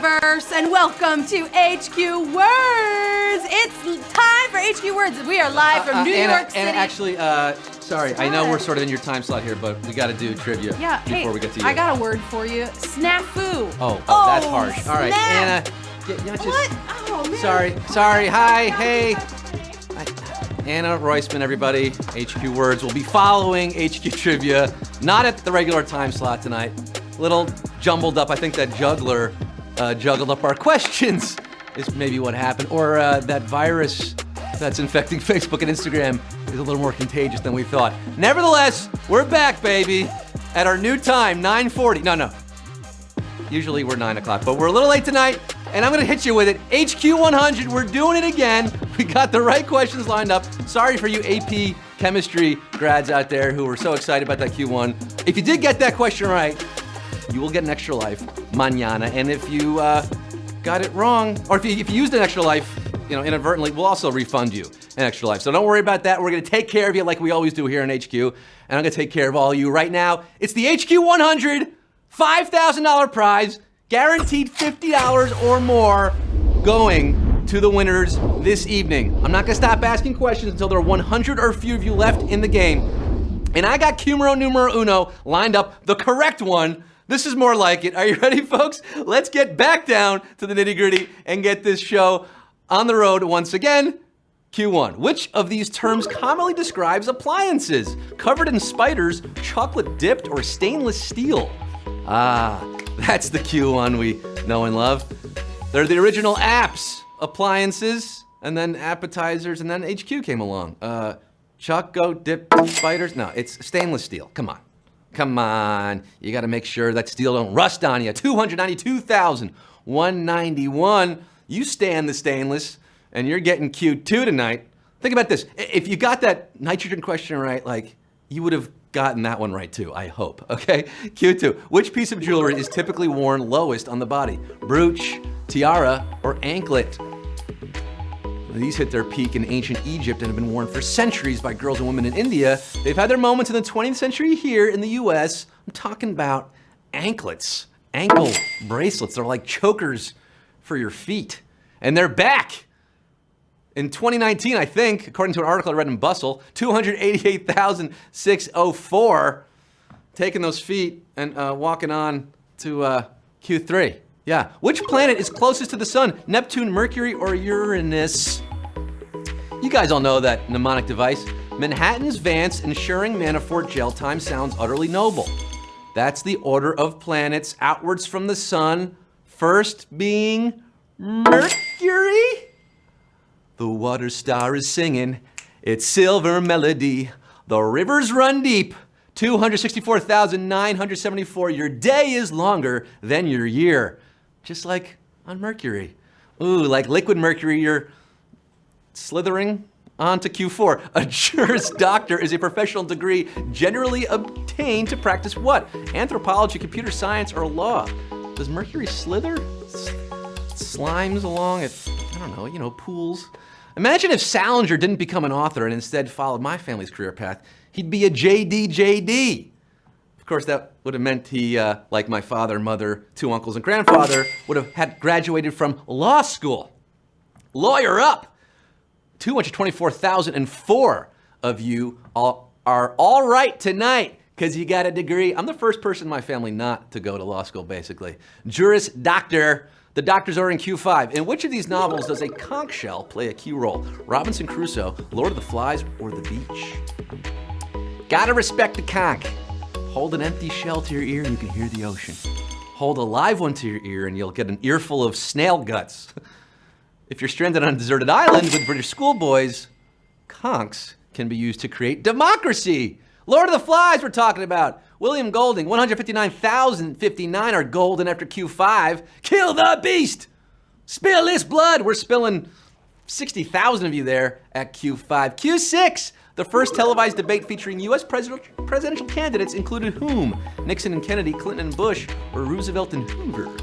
universe, and welcome to HQ Words. It's time for HQ Words. We are live from New York City. And actually, sorry, I know we're sort of in your time slot here, but we got to do trivia before we get to you. I got a word for you. Snafu. Oh, that's harsh. All right, Anna. What? Oh, man. Sorry. Hi, hey. Anna Roisman, everybody. HQ Words will be following HQ Trivia, not at the regular time slot tonight. A little jumbled up. I think that juggler juggled up our questions is maybe what happened. Or that virus that's infecting Facebook and Instagram is a little more contagious than we thought. Nevertheless, we're back, baby, at our new time, 9:40. No. Usually we're 9 o'clock, but we're a little late tonight, and I'm going to hit you with it. HQ 100, we're doing it again. We got the right questions lined up. Sorry for you AP chemistry grads out there who were so excited about that Q1. If you did get that question right, you will get an extra life mañana. And if you got it wrong, or if you used an extra life, inadvertently, we'll also refund you an extra life. So don't worry about that. We're going to take care of you like we always do here in HQ. And I'm going to take care of all of you right now. It's the HQ 100 $5,000 prize, guaranteed $50 or more going to the winners this evening. I'm not going to stop asking questions until there are 100 or few of you left in the game. And I got Cumero Numero Uno lined up, the correct one. This is more like it. Are you ready, folks? Let's get back down to the nitty-gritty and get this show on the road once again. Q1. Which of these terms commonly describes appliances? Covered in spiders, chocolate dipped, or stainless steel? That's the Q1 we know and love. They're the original apps, appliances, and then appetizers, and then HQ came along. Choco dip spiders? No, it's stainless steel. Come on. You got to make sure that steel don't rust on you. 292,191. You stand the stainless, and you're getting Q2 tonight. Think about this. If you got that nitrogen question right, you would have gotten that one right too, I hope. Okay, Q2. Which piece of jewelry is typically worn lowest on the body? Brooch, tiara, or anklet? These hit their peak in ancient Egypt and have been worn for centuries by girls and women in India. They've had their moments in the 20th century here in the US. I'm talking about anklets, ankle bracelets. They're like chokers for your feet. And they're back. In 2019, I think, according to an article I read in Bustle, 288,604, taking those feet and walking on to Q3. Yeah. Which planet is closest to the sun? Neptune, Mercury, or Uranus? You guys all know that mnemonic device. Manhattan's Vance ensuring Manafort jail time sounds utterly noble. That's the order of planets outwards from the sun, first being Mercury. The water star is singing its silver melody. The rivers run deep. 264,974. Your day is longer than your year. Just like on Mercury. Ooh, like liquid mercury, you're slithering onto Q4. A Juris Doctor is a professional degree generally obtained to practice what? Anthropology, computer science, or law. Does Mercury slither? Slimes along at, pools. Imagine if Salinger didn't become an author and instead followed my family's career path. He'd be a JD. Of course, that would have meant he, like my father, mother, two uncles, and grandfather, would have had graduated from law school. Lawyer up! 224,004 of you are all right tonight because you got a degree. I'm the first person in my family not to go to law school, basically. Juris Doctor. The doctors are in Q5. In which of these novels does a conch shell play a key role? Robinson Crusoe, Lord of the Flies, or The Beach? Gotta respect the conch. Hold an empty shell to your ear and you can hear the ocean. Hold a live one to your ear and you'll get an earful of snail guts. If you're stranded on a deserted island with British schoolboys, conchs can be used to create democracy. Lord of the Flies we're talking about. William Golding, 159,059 are golden after Q5. Kill the beast! Spill this blood! We're spilling 60,000 of you there at Q5. Q6, the first televised debate featuring U.S. presidential candidates included whom? Nixon and Kennedy, Clinton and Bush, or Roosevelt and Hoover?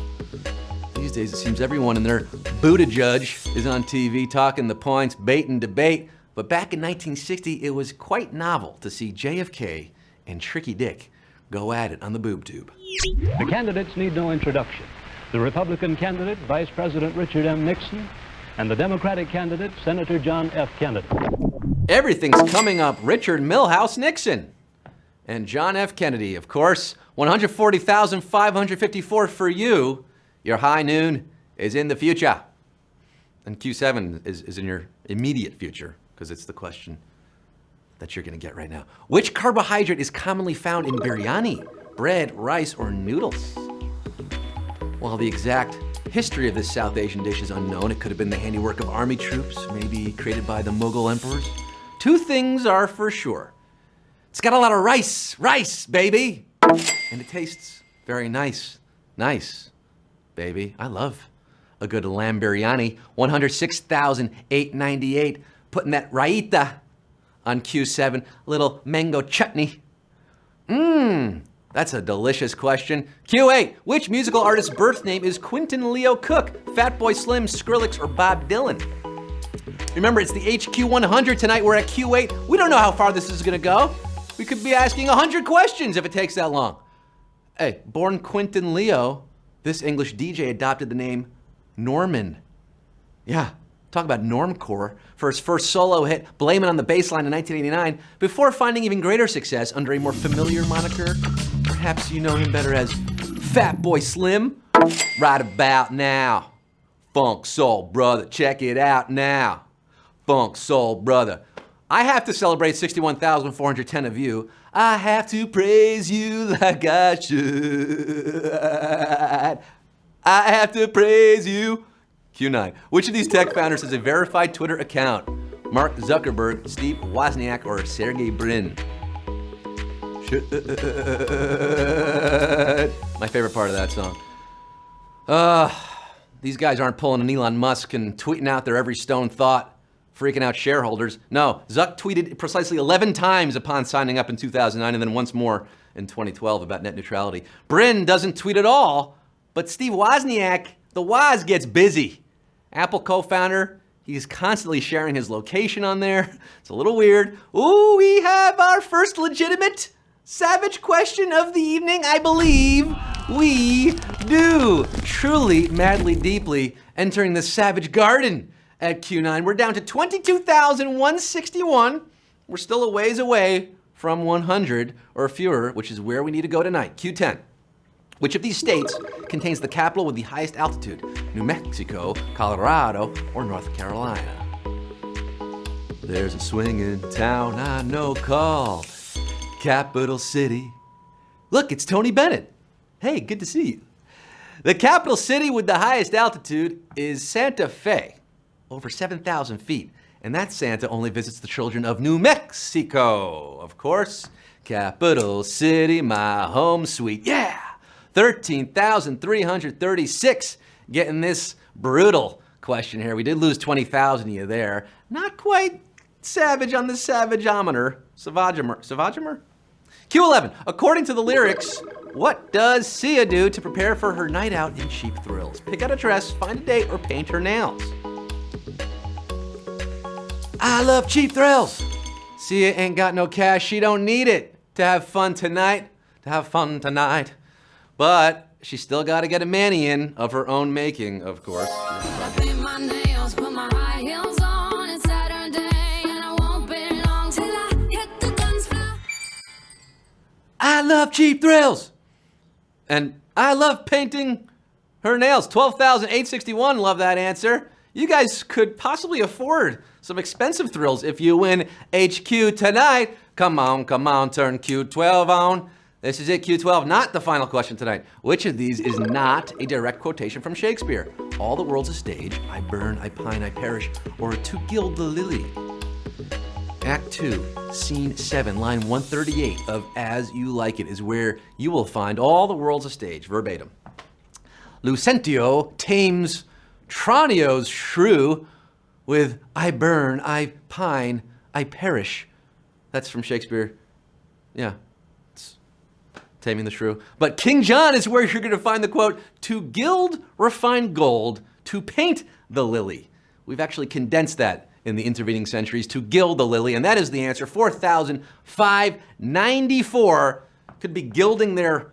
These days it seems everyone and their Buddha judge is on TV talking the points, bait and debate. But back in 1960, it was quite novel to see JFK and Tricky Dick go at it on the boob tube. The candidates need no introduction. the Republican candidate, Vice President Richard M. Nixon, and the Democratic candidate, Senator John F. Kennedy. Everything's coming up. Richard Milhouse Nixon and John F. Kennedy, of course. 140,554 for you. Your high noon is in the future. And Q7 is in your immediate future, because it's the question that you're going to get right now. Which carbohydrate is commonly found in biryani? Bread, rice, or noodles? While the exact history of this South Asian dish is unknown, it could have been the handiwork of army troops, maybe created by the Mughal emperors. Two things are for sure. It's got a lot of rice, baby. And it tastes very nice, baby. I love a good lamb biryani. 106,898. Putting that raita on Q7. Little mango chutney. That's a delicious question. Q8, which musical artist's birth name is Quentin Leo Cook? Fatboy Slim, Skrillex, or Bob Dylan? Remember, it's the HQ 100 tonight. We're at Q8. We don't know how far this is gonna go. We could be asking 100 questions if it takes that long. Hey, born Quentin Leo, this English DJ adopted the name Norman. Yeah, talk about normcore for his first solo hit, Blame It on the Bassline in 1989, before finding even greater success under a more familiar moniker. Perhaps you know him better as Fatboy Slim. Right about now. Funk Soul Brother, check it out now. Funk Soul Brother. I have to celebrate 61,410 of you. I have to praise you like I should. I have to praise you. Q9. Which of these tech founders has a verified Twitter account? Mark Zuckerberg, Steve Wozniak, or Sergey Brin? My favorite part of that song. These guys aren't pulling an Elon Musk and tweeting out their every stone thought, freaking out shareholders. No, Zuck tweeted precisely 11 times upon signing up in 2009 and then once more in 2012 about net neutrality. Brin doesn't tweet at all, but Steve Wozniak, the Woz, gets busy. Apple co-founder, he's constantly sharing his location on there. It's a little weird. Ooh, we have our first legitimate savage question of the evening. I believe we do. Truly, madly, deeply entering the savage garden at Q9. We're down to 22,161. We're still a ways away from 100 or fewer, which is where we need to go tonight. Q10. Which of these states contains the capital with the highest altitude? New Mexico, Colorado, or North Carolina? There's a swinging town I know called Capital City. Look, it's Tony Bennett. Hey, good to see you. The capital city with the highest altitude is Santa Fe, over 7,000 feet. And that Santa only visits the children of New Mexico, of course. Capital City, my home sweet. Yeah! 13,336. Getting this brutal question here. We did lose 20,000 of you there. Not quite savage on the savageometer. Savageomer? Q11. According to the lyrics, what does Sia do to prepare for her night out in Cheap Thrills? Pick out a dress, find a date, or paint her nails. I love Cheap Thrills. Sia ain't got no cash. She don't need it to have fun tonight. But she still got to get a mani in of her own making, of course. I love Cheap Thrills. And I love painting her nails. 12,861, love that answer. You guys could possibly afford some expensive thrills if you win HQ tonight. Come on, turn Q12 on. This is it, Q12, not the final question tonight. Which of these is not a direct quotation from Shakespeare? All the world's a stage, I burn, I pine, I perish, or to gild the lily? Act 2, Scene 7, line 138 of As You Like It is where you will find all the world's a stage, verbatim. Lucentio tames Tranio's shrew with I burn, I pine, I perish. That's from Shakespeare. Yeah. Taming the Shrew. But King John is where you're going to find the quote, to gild refined gold, to paint the lily. We've actually condensed that in the intervening centuries, to gild the lily, and that is the answer. 4,594 could be gilding their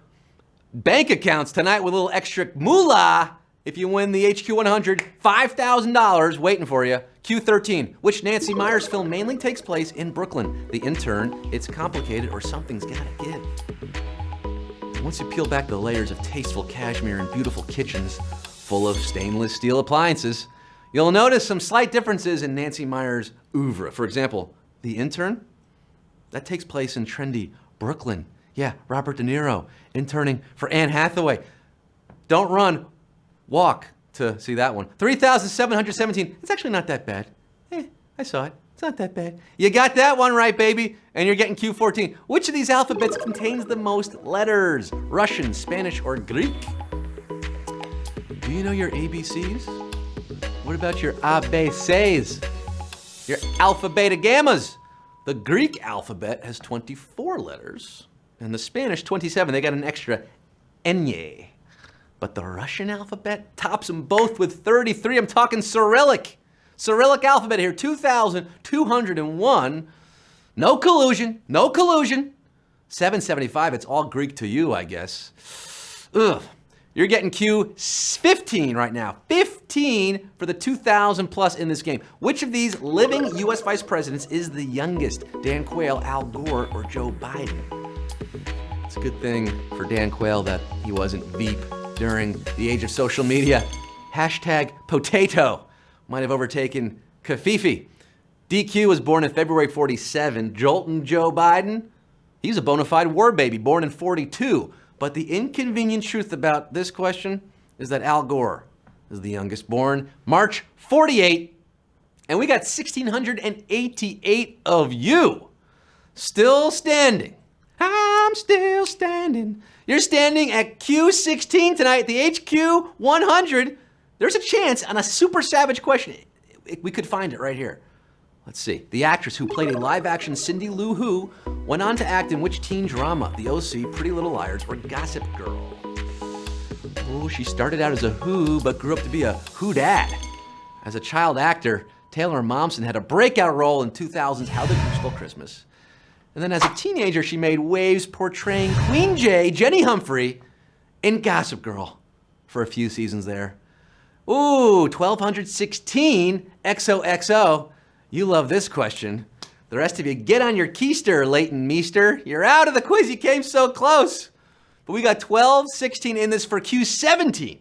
bank accounts tonight with a little extra moolah if you win the HQ 100, $5,000 waiting for you. Q13, which Nancy Meyers film mainly takes place in Brooklyn. The Intern, It's Complicated or Something's Gotta Give. Once you peel back the layers of tasteful cashmere and beautiful kitchens full of stainless steel appliances, you'll notice some slight differences in Nancy Meyers' oeuvre. For example, The Intern, that takes place in trendy Brooklyn. Yeah, Robert De Niro interning for Anne Hathaway. Don't run, walk to see that one. 3,717, it's actually not that bad. I saw it, it's not that bad. You got that one right, baby, and you're getting Q14. Which of these alphabets contains the most letters? Russian, Spanish, or Greek? Do you know your ABCs? What about your ABCs? Your alpha, beta, gammas? The Greek alphabet has 24 letters, and the Spanish 27. They got an extra enye. But the Russian alphabet tops them both with 33. I'm talking Cyrillic. Cyrillic alphabet here, 2,201. No collusion, no collusion. 775, it's all Greek to you, I guess. Ugh. You're getting Q15 right now. 15 for the 2,000 plus in this game. Which of these living U.S. vice presidents is the youngest? Dan Quayle, Al Gore, or Joe Biden? It's a good thing for Dan Quayle that he wasn't Veep during the age of social media. Hashtag potato might have overtaken Kafifi. DQ was born in February 47. Joltin' Joe Biden, he's a bona fide war baby, born in 42. But the inconvenient truth about this question is that Al Gore is the youngest, born March 48. And we got 1,688 of you still standing. I'm still standing. You're standing at Q16 tonight, the HQ 100. There's a chance on a super savage question. We could find it right here. Let's see. The actress who played a live-action Cindy Lou Who went on to act in which teen drama? The OC, Pretty Little Liars, or Gossip Girl? Oh, she started out as a Who, but grew up to be a Who Dad. As a child actor, Taylor Momsen had a breakout role in 2000's How the Grinch Stole Christmas. And then as a teenager, she made waves portraying Queen J, Jenny Humphrey, in Gossip Girl for a few seasons there. Ooh, 1,216 XOXO. You love this question. The rest of you, get on your keister, Leighton Meester. You're out of the quiz. You came so close. But we got 1216 in this for Q17.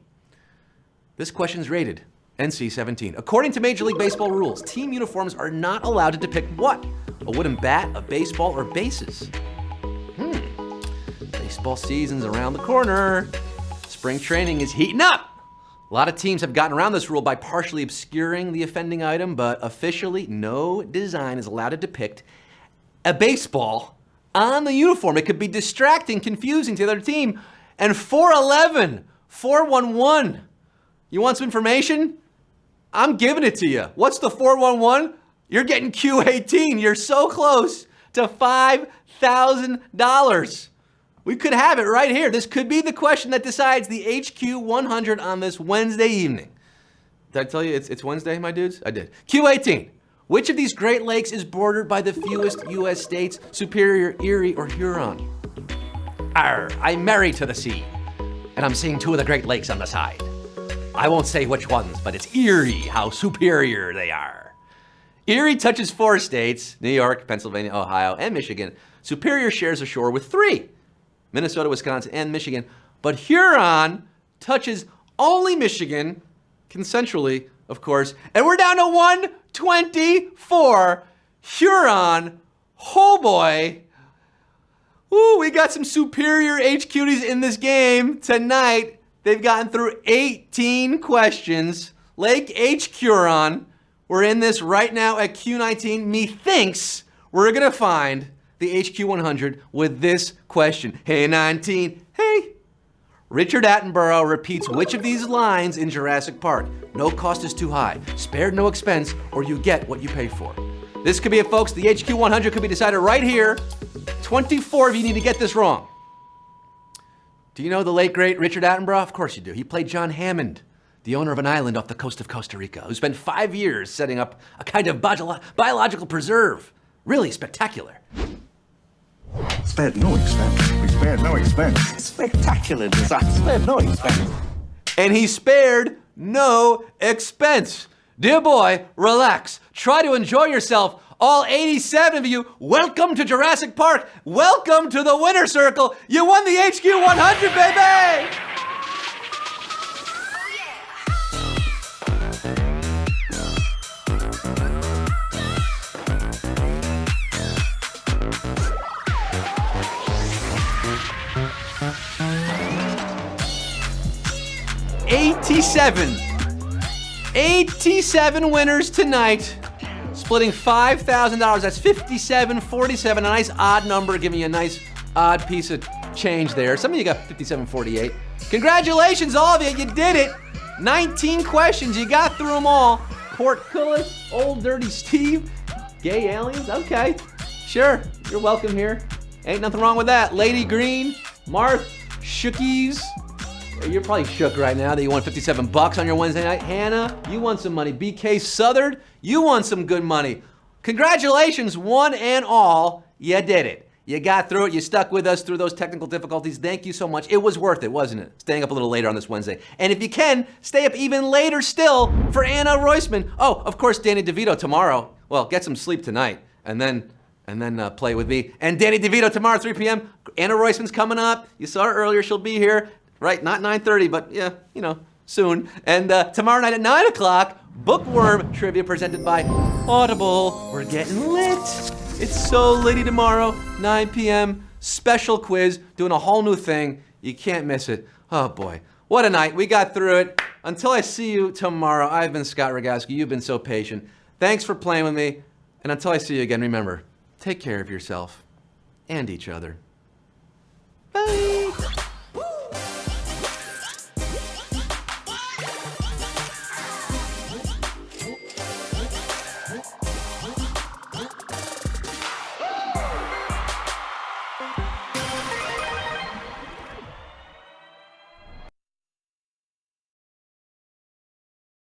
This question's rated NC-17. According to Major League Baseball rules, team uniforms are not allowed to depict what? A wooden bat, a baseball, or bases? Baseball season's around the corner. Spring training is heating up. A lot of teams have gotten around this rule by partially obscuring the offending item, but officially, no design is allowed to depict a baseball on the uniform. It could be distracting, confusing to the other team. And 411, 411. You want some information? I'm giving it to you. What's the 411? You're getting Q18. You're so close to $5,000. We could have it right here. This could be the question that decides the HQ 100 on this Wednesday evening. Did I tell you it's Wednesday, my dudes? I did. Q18. Which of these Great Lakes is bordered by the fewest U.S. states, Superior, Erie, or Huron? I'm married to the sea, and I'm seeing two of the Great Lakes on the side. I won't say which ones, but it's eerie how superior they are. Erie touches 4 states, New York, Pennsylvania, Ohio, and Michigan. Superior shares a shore with 3, Minnesota, Wisconsin, and Michigan. But Huron touches only Michigan, consensually, of course. And we're down to 124. Huron, oh boy. Ooh, we got some superior HQties in this game tonight. They've gotten through 18 questions. Lake H. Huron. We're in this right now at Q19. Methinks we're gonna find the HQ 100 with this question. Hey 19, hey. Richard Attenborough repeats which of these lines in Jurassic Park? No cost is too high, spared no expense, or you get what you pay for. This could be it, folks. The HQ 100 could be decided right here. 24 of you need to get this wrong. Do you know the late, great Richard Attenborough? Of course you do. He played John Hammond, the owner of an island off the coast of Costa Rica, who spent 5 years setting up a kind of biological preserve. Really spectacular. Spared no expense. We spared no expense. Spectacular design. Spared no expense. And he spared no expense. Dear boy, relax. Try to enjoy yourself. All 87 of you, welcome to Jurassic Park. Welcome to the winner circle. You won the HQ 100, baby! $87 winners tonight, splitting $5,000. That's $57.47. A nice odd number, giving you a nice odd piece of change there. Some of you got $57.48. Congratulations, all of you. You did it. 19 questions. You got through them all. Portcullis, Old Dirty Steve, gay aliens. Okay, sure. You're welcome here. Ain't nothing wrong with that. Lady Green, Marth, Shookies. You're probably shook right now that you won $57 on your Wednesday night. Hannah, you won some money. BK Southard, you won some good money. Congratulations, one and all. You did it. You got through it. You stuck with us through those technical difficulties. Thank you so much. It was worth it, wasn't it? Staying up a little later on this Wednesday. And if you can, stay up even later still for Anna Roisman. Oh, of course, Danny DeVito tomorrow. Well, get some sleep tonight and then play with me. And Danny DeVito tomorrow, 3 p.m. Anna Roisman's coming up. You saw her earlier. She'll be here. Right, not 9:30, but yeah, you know, soon. And tomorrow night at 9 o'clock, Bookworm Trivia presented by Audible. We're getting lit. It's so litty tomorrow, 9 p.m. Special quiz, doing a whole new thing. You can't miss it. Oh boy, what a night. We got through it. Until I see you tomorrow, I've been Scott Rogowsky. You've been so patient. Thanks for playing with me. And until I see you again, remember, take care of yourself and each other. Bye.